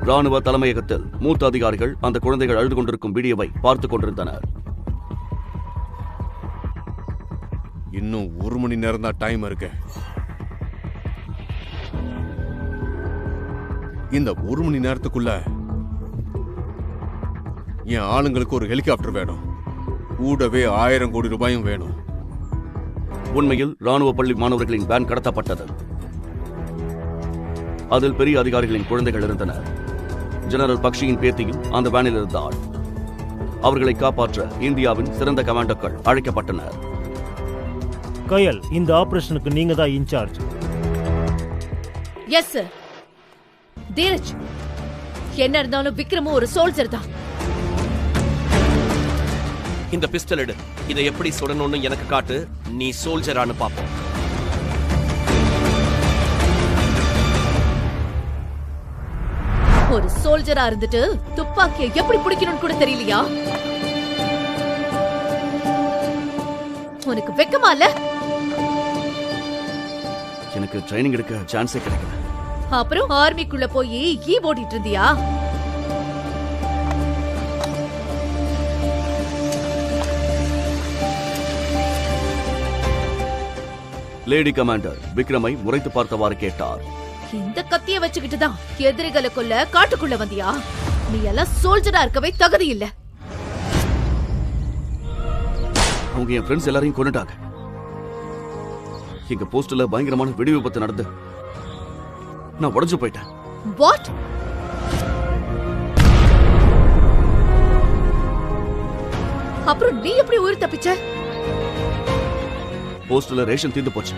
ராணுவ தலைமையகத்தில் மூத்த அதிகாரிகள் அந்த குழந்தைகள் அழுது கொண்டிருக்கும் வீடியோவை பார்த்துக் கொண்டிருந்தனர். இன்னும் 1 மணி நேரம் தான் டைம் இருக்கு. இந்த 1 மணி நேரத்துக்குள்ள என் ஆளுங்களுக்கு ஒரு ஹெலிகாப்டர் வேணும். கூடவே 1000 கோடி ரூபாயும் வேணும். உண்மையில் ராணுவ பள்ளி மாணவர்களின் வேன் கடத்தப்பட்டது. அதில் பெரிய அதிகாரிகளின் குழந்தைகள் இருந்தனர். ஜெனரல் பக்ஷியின் பேத்தியும் அந்த வேனில் இருந்தார். அவர்களை காப்பாற்ற இந்தியாவின் சிறந்த கமாண்டோக்கள் அழைக்கப்பட்டனர். கயல், இந்த ஆபரேஷனுக்கு நீங்க தான் இன்சார்ஜ். Yes sir. தீரஜ், என்ன இருந்தாலும் விக்ரமும் ஒரு சோல்ஜர் தான். இந்த பிஸ்டல் எடு. இதை எப்படி சுடணும்னு எனக்கு காட்டு. நீ சோல்ஜரானு பாப்போம். ஒரு சோல்ஜரா இருந்துட்டு துப்பாக்கியை எப்படி பிடிக்கணும்னு கூட தெரியலையா? உனக்கு வெக்கமா இல்ல? எனக்கு ட்ரைனிங் எடுக்க சான்ஸே கிடைக்கல. அப்புறம் ஆர்மிக்குள்ள போய் ஈ ஓடிட்டு இருந்தியா? லேடி கமாண்டர் விக்ரமை முறைத்து பார்த்தவாறு கேட்டார். இந்த கத்திய வச்சுக்கிட்டு தான் எதிரிகளை கொல்ல காட்டுக்குள்ள வந்தியா? நீ எல்லாம் சோல்ஜரா இருக்கவே தகுதி இல்ல. அவங்க என் ஃப்ரெண்ட்ஸ் எல்லாரையும் கொன்னுட்டாங்க. எங்க போஸ்ட்ல பயங்கரமான வெடி விபத்து நடந்து நான் உடைஞ்சு போயிட்டேன். வாட்? அப்புறம் நீ எப்படி உயிர் தப்பிச்ச? போஸ்ட்ல ரேஷன் தீர்ந்து போச்சு.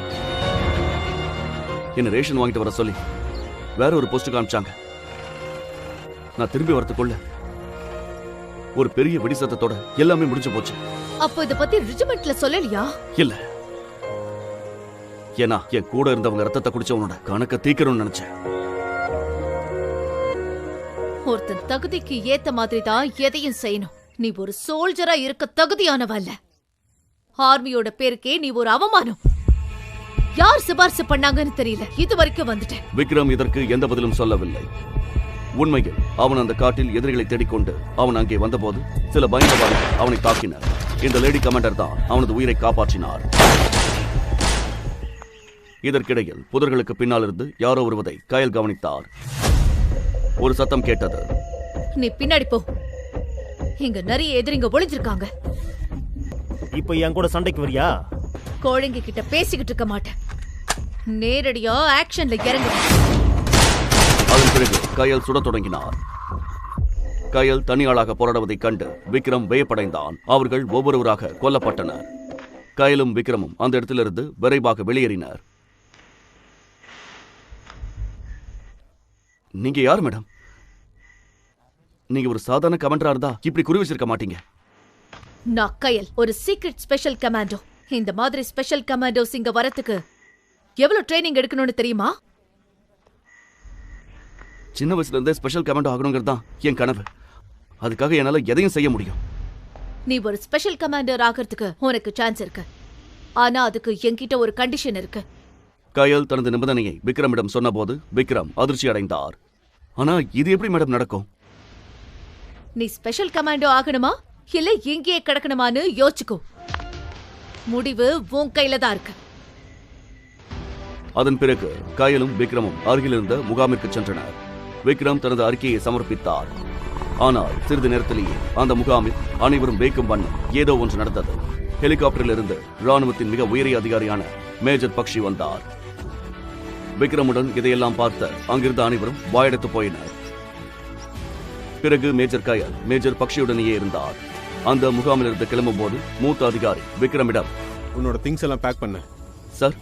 என்ன ரேஷன் வாங்கிட்டு வர சொல்லி வேற ஒரு போஸ்ட் அனுப்பிச்சாங்க. நான் திரும்பி வரதுக்குள்ள ஒரு பெரிய வெடி சத்தத்தோட எல்லாமே முடிஞ்சு போச்சு. அப்ப இத பத்தி ரெஜிமெண்ட்ல சொல்லலையா? இல்ல, ஏன்னா என் கூட இருந்தவங்க ரத்தத்தை குடிச்சவனோட கணக்க தீக்கணும்னு நினைச்சேன். ஒருத்தன் தகுதிக்கு ஏத்த மாதிரி தான் எதையும் செய்யணும். நீ ஒரு சோல்ஜரா இருக்க தகுதியானவ அல்ல. ஆர்மியோட பேருக்கே நீ ஒரு அவமானம். யார் சிபாரிசு பண்ணாங்கன்னு தெரியல. இது வரைக்கும் வந்துட்டேன். விக்ரம் இதற்கு எந்த பதிலும் சொல்லவில்லை. உண்மையில் அவன் அந்த காட்டில் எதிரிகளை தேடிக்கொண்டு அவன் அங்கே வந்தபோது சில பயங்கரவாதிகள் அவனை தாக்கினர். இந்த லேடி கமாண்டர் தான் அவனது உயிரை காப்பாற்றினார். இதற்கிடையில் புதர்களுக்கு பின்னால் இருந்து யாரோ வருவதை கயல் கவனித்தார். ஒரு சத்தம் கேட்டது. நீ பின்னாடி போ. இங்க நிறைய எதிரிங்க ஒளிஞ்சிருக்காங்க. இப்ப என் கூட சண்டைக்கு வரியா? கோழிங்க கிட்ட பேசிக்கிட்டு இருக்க மாட்டேன். நேரடியா ஆக்ஷன்ல இறங்கு. அதன் பிறகு கயல் சுடத் தொடங்கினார். கயல் தனியாளாக போராடுவதைக் கண்டு விக்ரம் வியப்படைந்தான். அவர்கள் ஒவ்வொருவராக கொல்லப்பட்டனர். கயலும் விக்ரமும் அந்த இடத்திலிருந்து விரைவாக வெளியேறினர். நீங்க யார் மேடம்? நீங்க ஒரு சாதாரண கமாண்டரா இருந்தா இப்படி குறி வச்சிருக்க மாட்டீங்க. நான் கயல், ஒரு சீக்ரெட் ஸ்பெஷல் கமாண்டோ. இந்த மாதிரி ஸ்பெஷல் கமாண்டோஸ் இங்க வரதுக்கு எவ்வளவு ட்ரைனிங் எடுக்கணும்னு தெரியுமா? சின்ன வயசுல இருந்தே ஸ்பெஷல் கமாண்டோ ஆகணுங்கிறது தான் என் கனவு. அதுக்காக என்னால எதையும் செய்ய முடியும். நீ ஒரு ஸ்பெஷல் கமாண்டர் ஆகிறதுக்கு உனக்கு சான்ஸ் இருக்கு. ஆனா அதுக்கு என்கிட்ட ஒரு கண்டிஷன் இருக்கு. கயல் தனது நிபந்தனையை விக்ரமிடம் சொன்னபோது விக்ரம் அதிர்ச்சி அடைந்தார். ஆனா இது எப்படி மேடம் நடக்கும்? நீ ஸ்பெஷல் கமாண்டோ ஆகணுமா இல்ல இங்கேயே கிடக்கணுமான்னு யோசிச்சுக்கோ. முடிவு உன் கையில தான் இருக்கு. அதன் பிறகு கயலும் விக்ரமும் அருகில் இருந்த முகாமிற்கு சென்றனர். விக்ரம் தனது அறிக்கையை சமர்ப்பித்தார். ஆனால் சிறிது நேரத்திலேயே அந்த முகாமில் அனைவரும் வேக்கும் வண்ணம் ஏதோ ஒன்று நடந்தது. ஹெலிகாப்டரில் இருந்து ராணுவத்தின் மிக உயரிய அதிகாரியான மேஜர் பக்ஷி வந்தார். விக்ரமுடன் இதையெல்லாம் பார்த்த அங்கிருந்த அனைவரும் வாயெடுத்து போயினர். பிறகு மேஜர் கயல் மேஜர் பக்ஷியுடனேயே இருந்தார். அந்த முகாமில் இருந்து கிளம்பும் போது மூத்த அதிகாரி விக்ரமிடம், உன்னோட திங்ஸ் எல்லாம் பேக் பண்ண. சார்,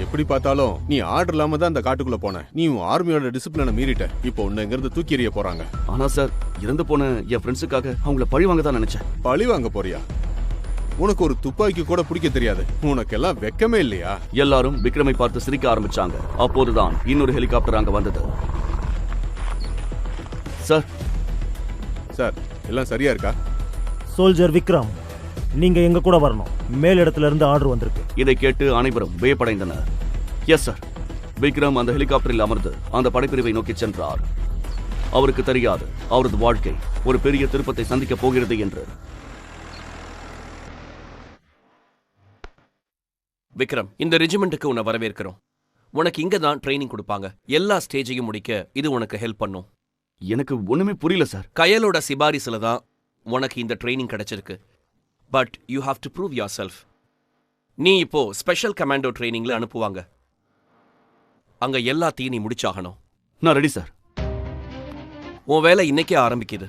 எப்படி பார்த்தாலும் நீ ஆர்டர் இல்லாம தான் அந்த காட்டுக்குள்ள போன. நீ ஆர்மியோட டிசிப்ளினை மீறிட்ட. இப்போ உன்னை இங்கிருந்து தூக்கி எறிய போறாங்க. ஆனா சார், இறந்து போன என் ஃப்ரெண்ட்ஸுக்காக அவங்கள பழி வாங்க தான் நினைச்சேன். பழி வாங்க போறியா? உனக்கு ஒரு துப்பாக்கி கூட பிடிக்க தெரியாது. உனக்கெல்லாம் வெக்கமே இல்லையா? எல்லாரும் விக்ரமை பார்த்து சிரிக்க ஆரம்பிச்சாங்க. அப்போதுதான் இன்னொரு ஹெலிகாப்டர் அங்க வந்தது. சார், சார், எல்லாம் சரியா இருக்கா? சோல்ஜர் விக்ரம், நீங்க எங்க கூட வரணும். மேல் இடத்துல இருந்து ஆர்டர் வந்திருக்கு. இதை கேட்டு அனைவரும் வியப்படைந்தனர். Yes sir. விக்ரம் அந்த ஹெலிகாப்டரில் அமர்ந்து அந்த படைப்பிரிவை நோக்கி சென்றார். அவருக்கு தெரியாது அவரது வாழ்க்கை ஒரு பெரிய திருப்பத்தை சந்திக்கப் போகிறது என்று. விக்ரம், இந்த ரெஜிமெண்ட்டுக்கு உன்னை வரவேற்கிறோம். உனக்கு இங்க தான் ட்ரைனிங் கொடுப்பாங்க. எல்லா ஸ்டேஜையும் முடிக்க இது உனக்கு ஹெல்ப் பண்ணும். எனக்கு ஒண்ணுமே புரியல சார். கயலோட சிபாரிசுல தான் உனக்கு இந்த ட்ரைனிங் கிடைச்சிருக்கு. But you have to prove your self. நீ இப்போ ஸ்பெஷல் கமாண்டோ ட்ரைனிங்ல அனுப்புவாங்க. அங்க எல்லாத்தையும் நீ முடிச்சாகணும். நான் ரெடி சார். உன் வேலை இன்னைக்கே ஆரம்பிக்குது.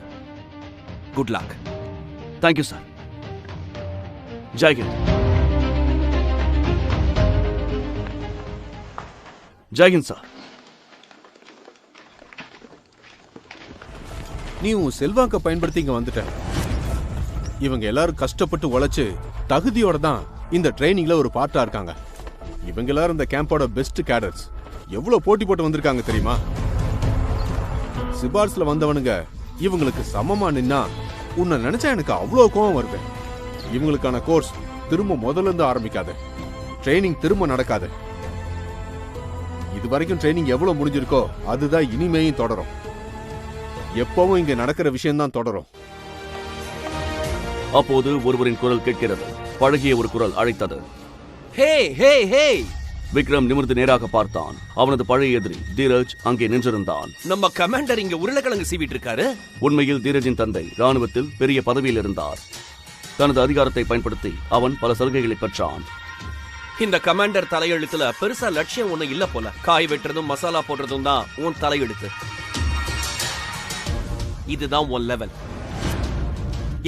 Good luck. Thank you sir. ஜெய்ஹிந்த். ஜெய்ஹிந்த் சார். நீ உன் செல்வாக்க பயன்படுத்தி இங்க வந்துட்ட. இவங்க எல்லாரும் கஷ்டப்பட்டு உழைச்சு தகுதியோட தான் இந்த ட்ரைனிங்ல ஒரு பார்ட்டா இருக்காங்க. இவங்க எல்லாரும் இந்த கேம்போட பெஸ்ட் கேடர்ஸ். எவ்வளவு போட்டி போட்டு வந்திருக்காங்க தெரியுமா? சிபார்ஸ்ல வந்தவனுங்க இவங்களுக்கு சமமா நின்னா உன்னை நினைச்சா எனக்கு அவ்வளவு கோவம் வருது. இவங்களுக்கான கோர்ஸ் திரும்ப முதல்ல இருந்து ஆரம்பிக்காது. ட்ரைனிங் திரும்ப நடக்காது. இது வரைக்கும் ட்ரைனிங் எவ்வளவு முடிஞ்சிருக்கோ அதுதான் இனிமேயும் தொடரும். எப்பவும் இங்க நடக்கிற விஷயம் தான் தொடரும். அப்போது ஒருவரின் குரல் கேட்கிறது. பழகிய ஒரு குரல் அழைத்தது. ஹே ஹே ஹே! விக்ரம் நிமிர்ந்து நேராக பார்த்தான். அவனது பழைய எதிரி தீரஜ் அங்கே நின்றிருந்தான். நம்ம கமாண்டர் இங்க உருளைக்கிழங்கு சீவிட்டு இருக்காரு. உண்மையில் தீரஜின் தந்தை ராணுவத்தில் பெரிய பதவியில் இருந்தார். தனது அதிகாரத்தை பயன்படுத்தி அவன் பல சலுகைகளை பெற்றான். இந்த கமாண்டர் தலையெழுத்துல பெருசா லட்சியம் ஒண்ணு இல்ல போல. காய் வெட்டுறதும் மசாலா போடுறதும் தான் உன் தலையெழுத்து. இதுதான் உன் லெவல்.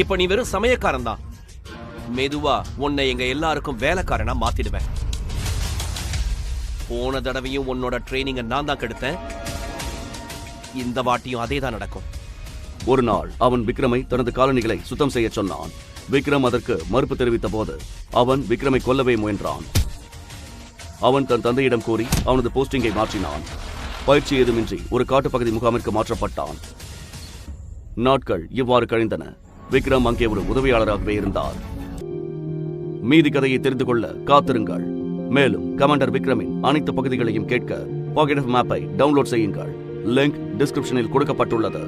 இப்ப நீ வெறும் சமயக்காரன் தான். மெதுவா உன்னை எங்க எல்லாருக்கும் வேலைக்காரனா மாத்திடுவேன். போன தடவையும் உன்னோட ட்ரைனிங்க நான் தான் கெடுத்தேன். இந்த வாட்டியும் அதே தான் நடக்கும். ஒரு நாள் அவன் விக்ரமை தனது காலணிகளை சுத்தம் செய்ய சொன்னான். விக்ரம் அதற்கு மறுப்பு தெரிவித்த போது அவன் விக்ரமை கொல்லவே முயன்றான். அவன் தன் தந்தையிடம் கூறி அவனது போஸ்டிங்கை மாற்றினான். பயிற்சி ஏதுமின்றி ஒரு காட்டுப்பகுதி முகாமிற்கு மாற்றப்பட்டான். நாட்கள் இவ்வாறு கழிந்தன. விக்ரம் அங்கே ஒரு உதவியாளராகவே இருந்தார். மீதி கதையை தெரிந்து கொள்ள காத்திருங்கள். மேலும் கமாண்டர் விக்ரமின் அனைத்து பகுதிகளையும் கேட்க பாக்கெட் ஆஃப் மேப்பை டவுன்லோட் செய்யுங்கள். லிங்க் டிஸ்கிரிப்ஷனில் கொடுக்கப்பட்டுள்ளது.